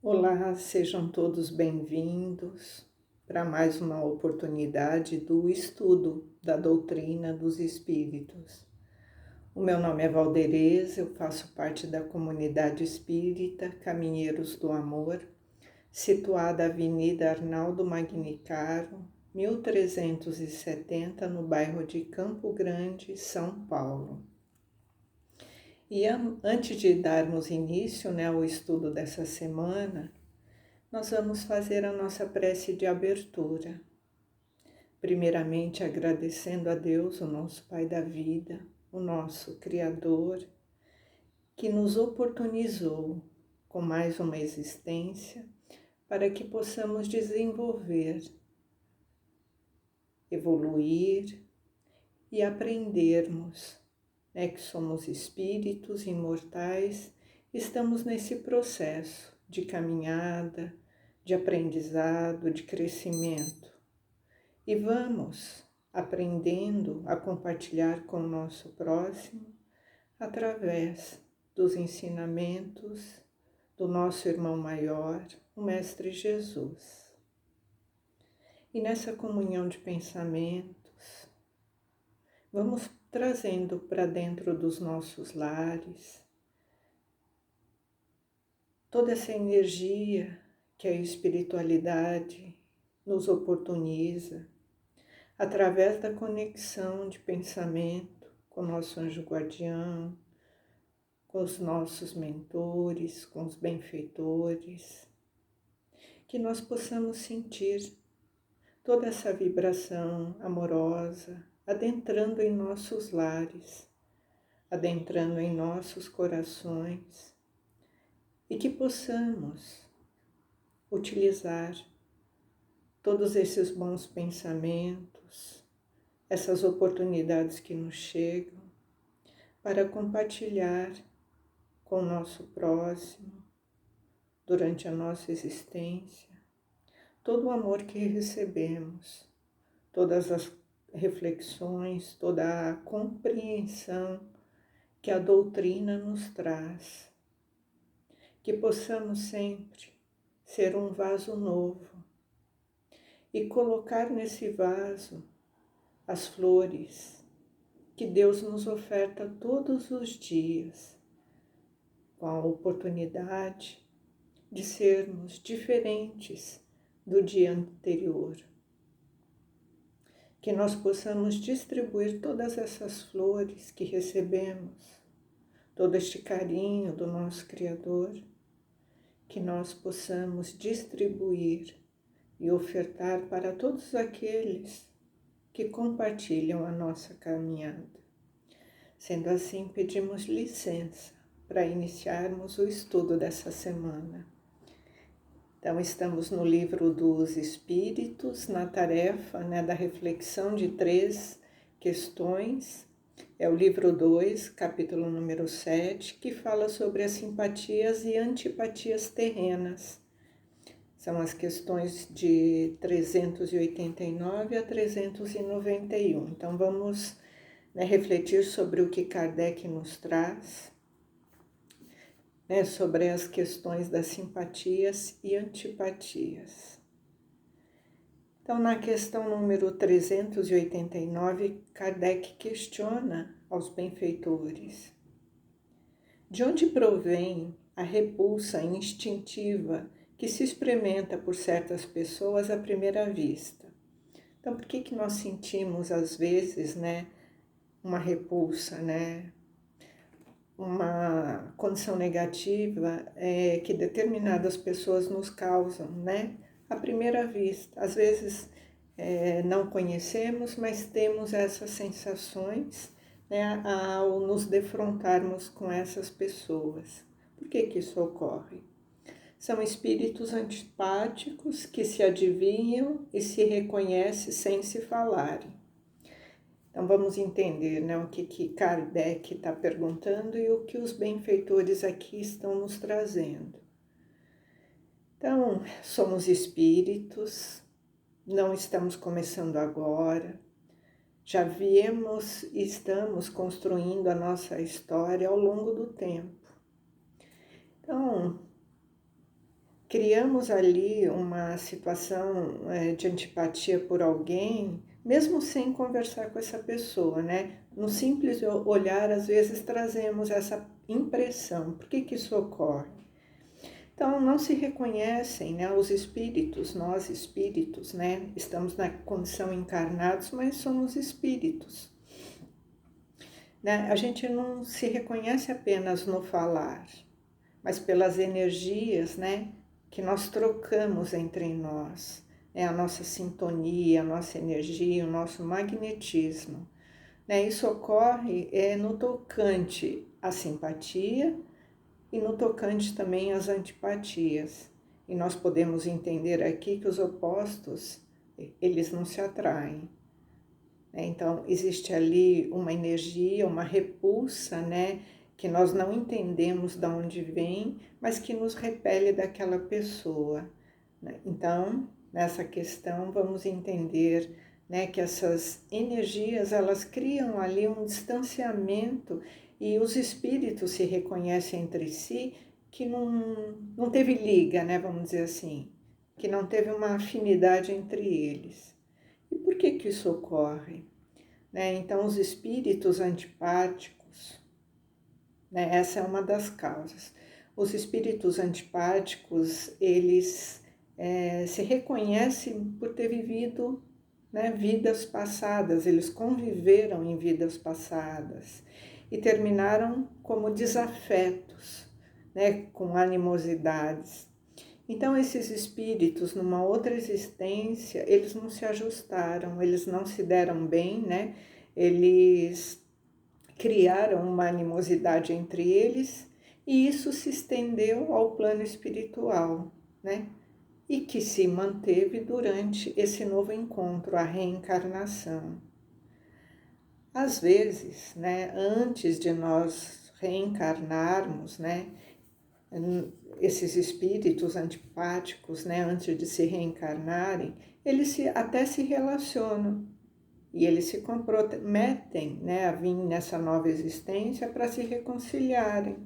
Olá, sejam todos bem-vindos para mais uma oportunidade do estudo da doutrina dos Espíritos. O meu nome é Valdereza, eu faço parte da comunidade espírita Caminheiros do Amor, situada na Avenida Arnaldo Magnicaro, 1370, no bairro de Campo Grande, São Paulo. E antes de darmos início ao estudo dessa semana, nós vamos fazer a nossa prece de abertura. Primeiramente, agradecendo a Deus, o nosso Pai da vida, o nosso Criador, que nos oportunizou com mais uma existência para que possamos desenvolver, evoluir e aprendermos, que somos espíritos imortais, estamos nesse processo de caminhada, de aprendizado, de crescimento. E vamos aprendendo a compartilhar com o nosso próximo através dos ensinamentos do nosso irmão maior, o Mestre Jesus. E nessa comunhão de pensamentos, vamos trazendo para dentro dos nossos lares toda essa energia que a espiritualidade nos oportuniza através da conexão de pensamento com o nosso anjo guardião, com os nossos mentores, com os benfeitores, que nós possamos sentir toda essa vibração amorosa adentrando em nossos lares, adentrando em nossos corações, e que possamos utilizar todos esses bons pensamentos, essas oportunidades que nos chegam, para compartilhar com o nosso próximo, durante a nossa existência, todo o amor que recebemos, todas as reflexões, toda a compreensão que a doutrina nos traz, que possamos sempre ser um vaso novo e colocar nesse vaso as flores que Deus nos oferta todos os dias, com a oportunidade de sermos diferentes do dia anterior. Que nós possamos distribuir todas essas flores que recebemos, todo este carinho do nosso Criador, que nós possamos distribuir e ofertar para todos aqueles que compartilham a nossa caminhada. Sendo assim, pedimos licença para iniciarmos o estudo dessa semana. Então, estamos no Livro dos Espíritos, na tarefa da reflexão de 3 questões. É o livro 2, capítulo número 7, que fala sobre as simpatias e antipatias terrenas. São as questões de 389 a 391. Então, vamos refletir sobre o que Kardec nos traz, sobre as questões das simpatias e antipatias. Então, na questão número 389, Kardec questiona aos benfeitores: de onde provém a repulsa instintiva que se experimenta por certas pessoas à primeira vista? Então, por que nós sentimos, às vezes, uma repulsa, uma condição negativa que determinadas pessoas nos causam, à primeira vista? Às vezes não conhecemos, mas temos essas sensações ao nos defrontarmos com essas pessoas. Por que isso ocorre? São espíritos antipáticos que se adivinham e se reconhecem sem se falarem. Então vamos entender o que Kardec está perguntando e o que os benfeitores aqui estão nos trazendo. Então, somos espíritos, não estamos começando agora, já viemos e estamos construindo a nossa história ao longo do tempo. Então, criamos ali uma situação de antipatia por alguém, mesmo sem conversar com essa pessoa, né? No simples olhar, às vezes trazemos essa impressão. Por que que isso ocorre? Então, não se reconhecem, né, os espíritos, nós espíritos, né? Estamos na condição encarnados, mas somos espíritos, né? A gente não se reconhece apenas no falar, mas pelas energias, né, que nós trocamos entre nós, né, a nossa sintonia, a nossa energia, o nosso magnetismo, né? Isso ocorre no tocante à simpatia e no tocante também às antipatias. E nós podemos entender aqui que os opostos, eles não se atraem. Então, existe ali uma energia, uma repulsa, né, que nós não entendemos de onde vem, mas que nos repele daquela pessoa, né? Então, nessa questão, vamos entender, né, que essas energias, elas criam ali um distanciamento e os espíritos se reconhecem entre si que não teve liga, né, vamos dizer assim, que não teve uma afinidade entre eles. E por que que isso ocorre? Né? Então, os espíritos antipáticos, né? Essa é uma das causas. Os espíritos antipáticos, eles se reconhecem por ter vivido, né, vidas passadas, eles conviveram em vidas passadas e terminaram como desafetos, né, com animosidades. Então, esses espíritos, numa outra existência, eles não se ajustaram, eles não se deram bem, né? Eles criaram uma animosidade entre eles e isso se estendeu ao plano espiritual, né? E que se manteve durante esse novo encontro, a reencarnação. Às vezes, né, antes de nós reencarnarmos, né, esses espíritos antipáticos, né, antes de se reencarnarem, eles até se relacionam e eles se comprometem, né, a vir nessa nova existência para se reconciliarem,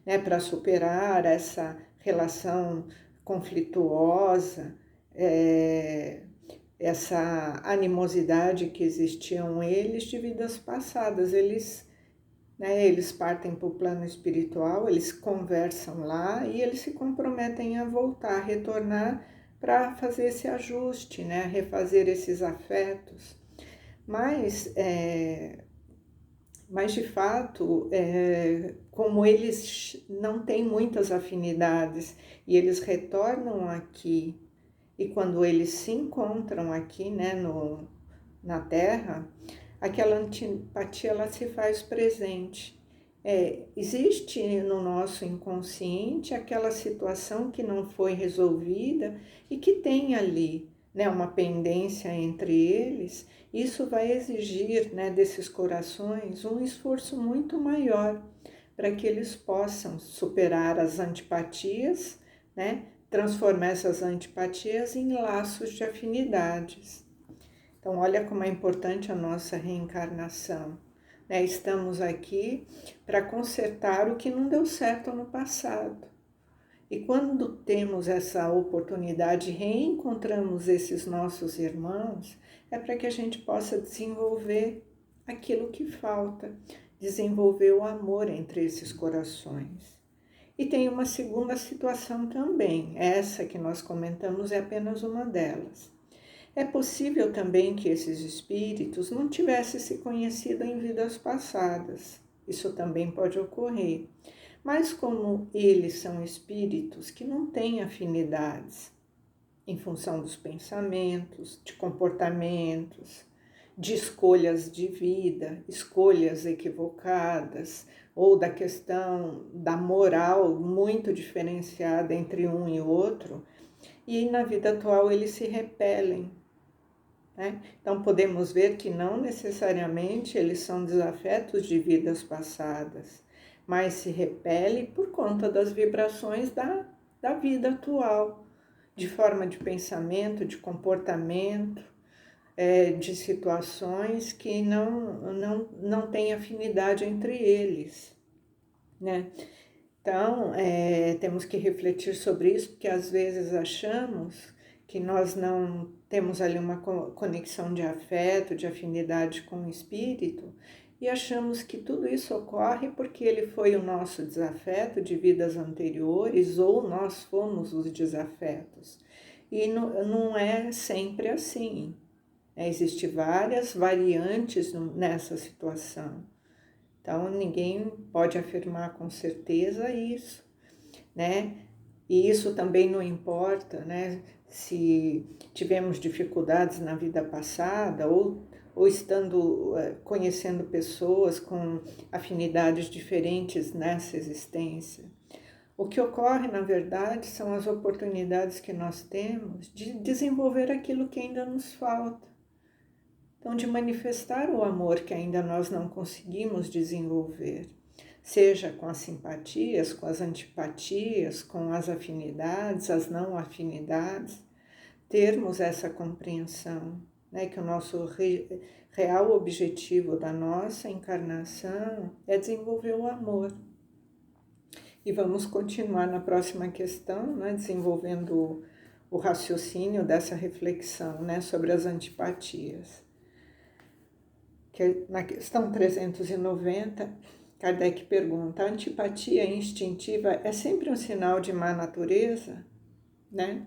né, para superar essa relação conflituosa, essa animosidade que existiam eles de vidas passadas. Eles partem para o plano espiritual, eles conversam lá e eles se comprometem a voltar, a retornar para fazer esse ajuste, né? Refazer esses afetos. Mas de fato, como eles não têm muitas afinidades e eles retornam aqui, e quando eles se encontram aqui, né, na Terra, aquela antipatia ela se faz presente. Existe no nosso inconsciente aquela situação que não foi resolvida e que tem ali, né, uma pendência entre eles. Isso vai exigir, né, desses corações um esforço muito maior para que eles possam superar as antipatias, né, transformar essas antipatias em laços de afinidades. Então, olha como é importante a nossa reencarnação, né? Estamos aqui para consertar o que não deu certo no passado. E quando temos essa oportunidade, reencontramos esses nossos irmãos, é para que a gente possa desenvolver aquilo que falta, desenvolver o amor entre esses corações. E tem uma segunda situação também, essa que nós comentamos é apenas uma delas. É possível também que esses espíritos não tivessem se conhecido em vidas passadas. Isso também pode ocorrer. Mas como eles são espíritos que não têm afinidades em função dos pensamentos, de comportamentos, de escolhas de vida, escolhas equivocadas, ou da questão da moral muito diferenciada entre um e outro, e na vida atual eles se repelem, né? Então podemos ver que não necessariamente eles são desafetos de vidas passadas, mas se repelem por conta das vibrações da vida atual, de forma de pensamento, de comportamento, de situações que não têm afinidade entre eles, né? Então, temos que refletir sobre isso, porque às vezes achamos que nós não temos ali uma conexão de afeto, de afinidade com o espírito, e achamos que tudo isso ocorre porque ele foi o nosso desafeto de vidas anteriores ou nós fomos os desafetos. E não é sempre assim. Existem várias variantes nessa situação. Então, ninguém pode afirmar com certeza isso, né? E isso também não importa, né? Se tivemos dificuldades na vida passada ou estando conhecendo pessoas com afinidades diferentes nessa existência. O que ocorre, na verdade, são as oportunidades que nós temos de desenvolver aquilo que ainda nos falta. Então, de manifestar o amor que ainda nós não conseguimos desenvolver, seja com as simpatias, com as antipatias, com as afinidades, as não afinidades, termos essa compreensão, né, que o nosso real objetivo da nossa encarnação é desenvolver o amor. E vamos continuar na próxima questão, né, desenvolvendo o raciocínio dessa reflexão, né, sobre as antipatias. Que na questão 390, Kardec pergunta: a antipatia instintiva é sempre um sinal de má natureza? Né?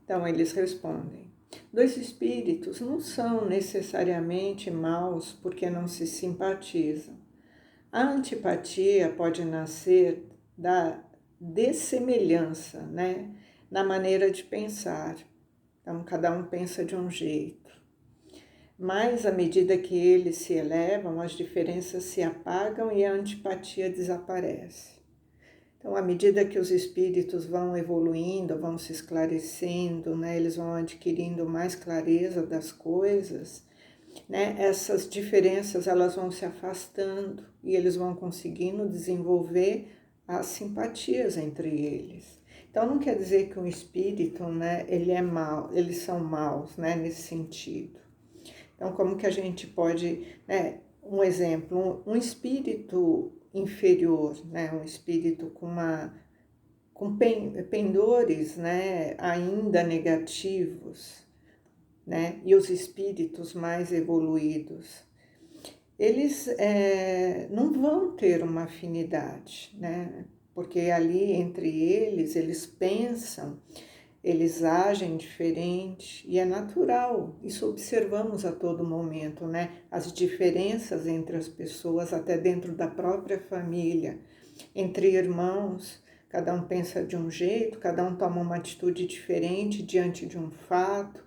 Então eles respondem: dois espíritos não são necessariamente maus porque não se simpatizam. A antipatia pode nascer da dessemelhança, né, na maneira de pensar. Então cada um pensa de um jeito. Mas, à medida que eles se elevam, as diferenças se apagam e a antipatia desaparece. Então, à medida que os espíritos vão evoluindo, vão se esclarecendo, né, eles vão adquirindo mais clareza das coisas, né, essas diferenças elas vão se afastando e eles vão conseguindo desenvolver as simpatias entre eles. Então, não quer dizer que um espírito, né, ele é mau, eles são maus, né, nesse sentido. Então, como que a gente pode, né, um exemplo, um espírito inferior, né, um espírito com pendores, né, ainda negativos, né, e os espíritos mais evoluídos, eles não vão ter uma afinidade, né, porque ali entre eles pensam, eles agem diferente e é natural, isso observamos a todo momento, né? As diferenças entre as pessoas, até dentro da própria família, entre irmãos, cada um pensa de um jeito, cada um toma uma atitude diferente diante de um fato.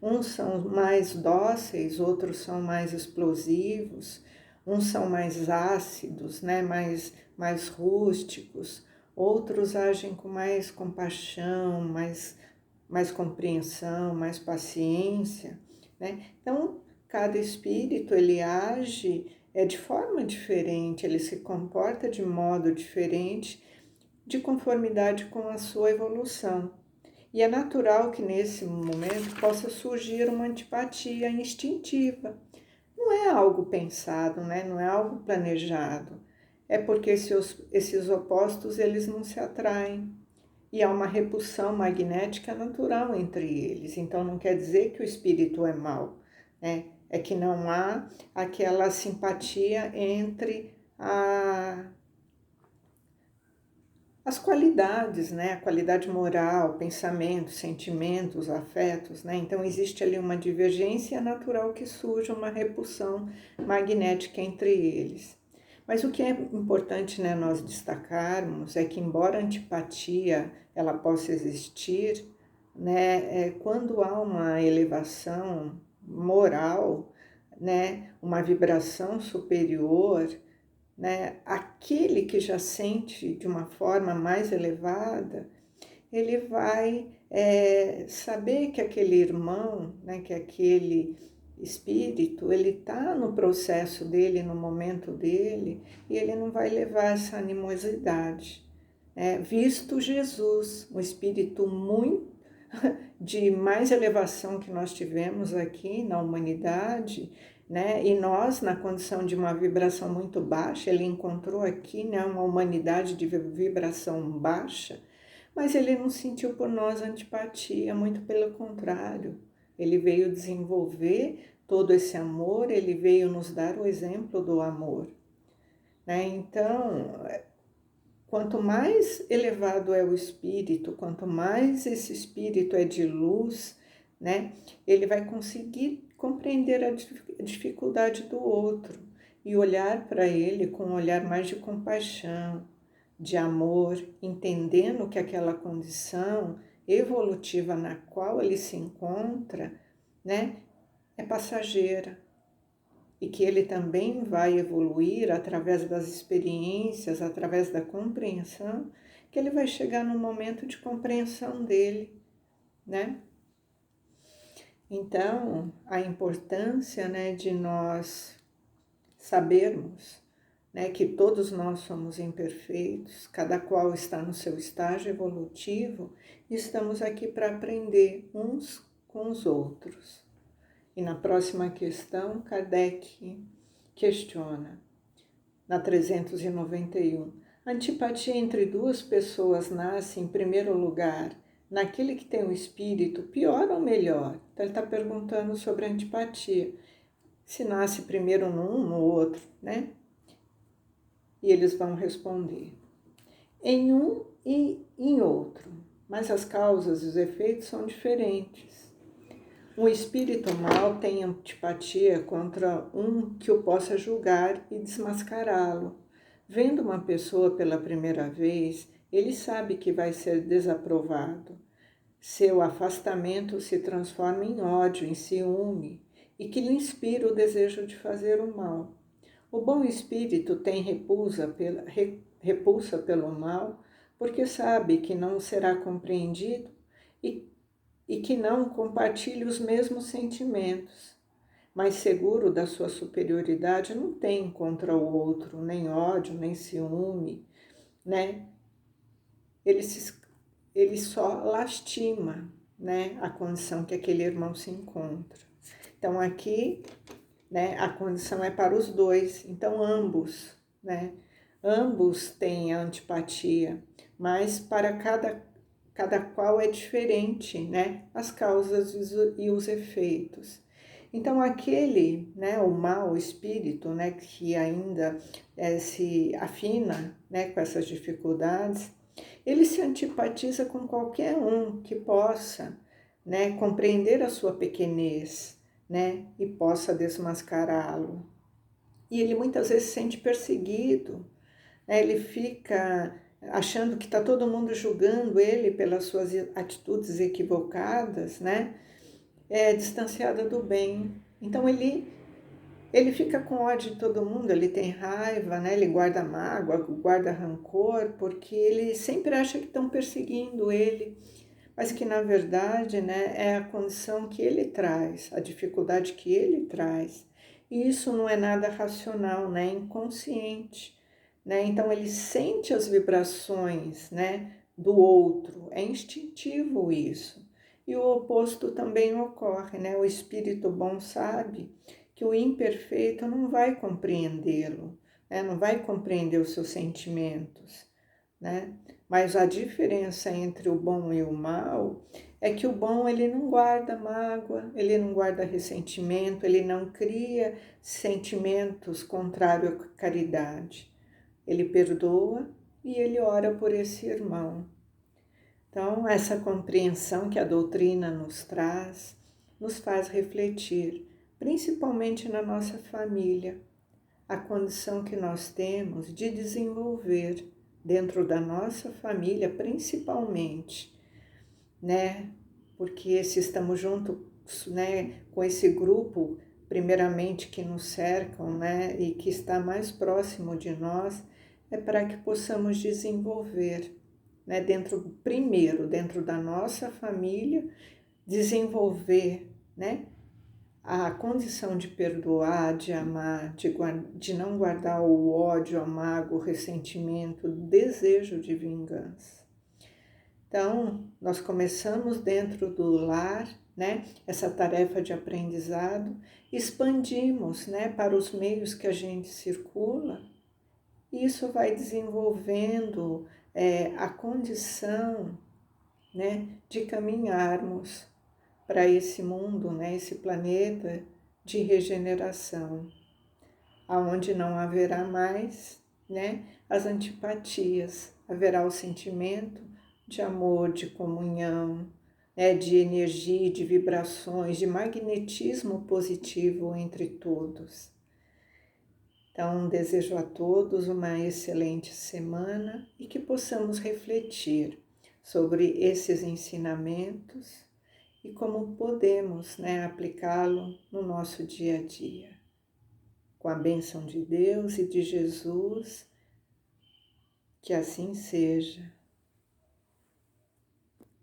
Uns são mais dóceis, outros são mais explosivos, uns são mais ácidos, né? mais rústicos. Outros agem com mais compaixão, mais compreensão, mais paciência, né? Então, cada espírito, ele age de forma diferente, ele se comporta de modo diferente, de conformidade com a sua evolução. E é natural que nesse momento possa surgir uma antipatia instintiva. Não é algo pensado, né? Não é algo planejado. É porque esses opostos eles não se atraem. E há uma repulsão magnética natural entre eles. Então não quer dizer que o espírito é mau, né? É que não há aquela simpatia entre as qualidades, né? A qualidade moral, pensamentos, sentimentos, afetos, né? Então existe ali uma divergência natural que surge uma repulsão magnética entre eles. Mas o que é importante, né, nós destacarmos é que, embora a antipatia ela possa existir, né, quando há uma elevação moral, né, uma vibração superior, né, aquele que já sente de uma forma mais elevada, ele vai saber que aquele irmão, né, que aquele espírito, ele está no processo dele, no momento dele, e ele não vai levar essa animosidade. Visto Jesus, um espírito muito de mais elevação que nós tivemos aqui na humanidade, né? E nós, na condição de uma vibração muito baixa, ele encontrou aqui, né, uma humanidade de vibração baixa, mas ele não sentiu por nós antipatia, muito pelo contrário. Ele veio desenvolver todo esse amor, ele veio nos dar o exemplo do amor, né? Então, quanto mais elevado é o espírito, quanto mais esse espírito é de luz, né, ele vai conseguir compreender a dificuldade do outro e olhar para ele com um olhar mais de compaixão, de amor, entendendo que aquela condição evolutiva na qual ele se encontra, né, é passageira e que ele também vai evoluir através das experiências, através da compreensão, que ele vai chegar no momento de compreensão dele, né? Então, a importância, né, de nós sabermos, né, que todos nós somos imperfeitos, cada qual está no seu estágio evolutivo, e estamos aqui para aprender uns com os outros. E na próxima questão, Kardec questiona, na 391, a antipatia entre duas pessoas nasce, em primeiro lugar, naquele que tem o espírito pior ou melhor? Então, ele está perguntando sobre a antipatia. Se nasce primeiro num, no outro, né? E eles vão responder. Em um e em outro, mas as causas e os efeitos são diferentes. Um espírito mau tem antipatia contra um que o possa julgar e desmascará-lo. Vendo uma pessoa pela primeira vez, ele sabe que vai ser desaprovado. Seu afastamento se transforma em ódio, em ciúme, e que lhe inspira o desejo de fazer o mal. O bom espírito tem repulsa pelo mal, porque sabe que não será compreendido e que não compartilha os mesmos sentimentos. Mas seguro da sua superioridade, não tem contra o outro nem ódio, nem ciúme, né? Ele só lastima, né, a condição que aquele irmão se encontra. Então aqui, né, a condição é para os dois, então ambos, né? Ambos têm a antipatia, mas para cada qual é diferente, né? As causas e os efeitos. Então aquele, né, o mau espírito, né, que ainda se afina, né, com essas dificuldades, ele se antipatiza com qualquer um que possa, né, compreender a sua pequenez, né, e possa desmascará-lo. E ele muitas vezes se sente perseguido, né, ele fica achando que está todo mundo julgando ele pelas suas atitudes equivocadas, né, distanciado do bem. Então ele fica com ódio de todo mundo, ele tem raiva, né? Ele guarda mágoa, guarda rancor, porque ele sempre acha que estão perseguindo ele, mas que na verdade, né, é a condição que ele traz, a dificuldade que ele traz. E isso não é nada racional, né? É inconsciente, né? Então ele sente as vibrações, né, do outro, é instintivo isso. E o oposto também ocorre, né? O espírito bom sabe que o imperfeito não vai compreendê-lo, né? Não vai compreender os seus sentimentos, né? Mas a diferença entre o bom e o mal é que o bom ele não guarda mágoa, ele não guarda ressentimento, ele não cria sentimentos contrários à caridade. Ele perdoa e ele ora por esse irmão. Então, essa compreensão que a doutrina nos traz, nos faz refletir, principalmente na nossa família, a condição que nós temos de desenvolver dentro da nossa família, principalmente, né? Porque se estamos juntos, né, com esse grupo, primeiramente que nos cercam, né, e que está mais próximo de nós, é para que possamos desenvolver, né, primeiro dentro da nossa família, desenvolver, né, a condição de perdoar, de amar, de não guardar o ódio, a mágoa, o ressentimento, o desejo de vingança. Então, nós começamos dentro do lar, né, essa tarefa de aprendizado, expandimos, né, para os meios que a gente circula, e isso vai desenvolvendo a condição, né, de caminharmos para esse mundo, né, esse planeta de regeneração, aonde não haverá mais, né, as antipatias, haverá o sentimento de amor, de comunhão, né, de energia, de vibrações, de magnetismo positivo entre todos. Então, desejo a todos uma excelente semana e que possamos refletir sobre esses ensinamentos e como podemos, né, aplicá-lo no nosso dia a dia. Com a bênção de Deus e de Jesus, que assim seja.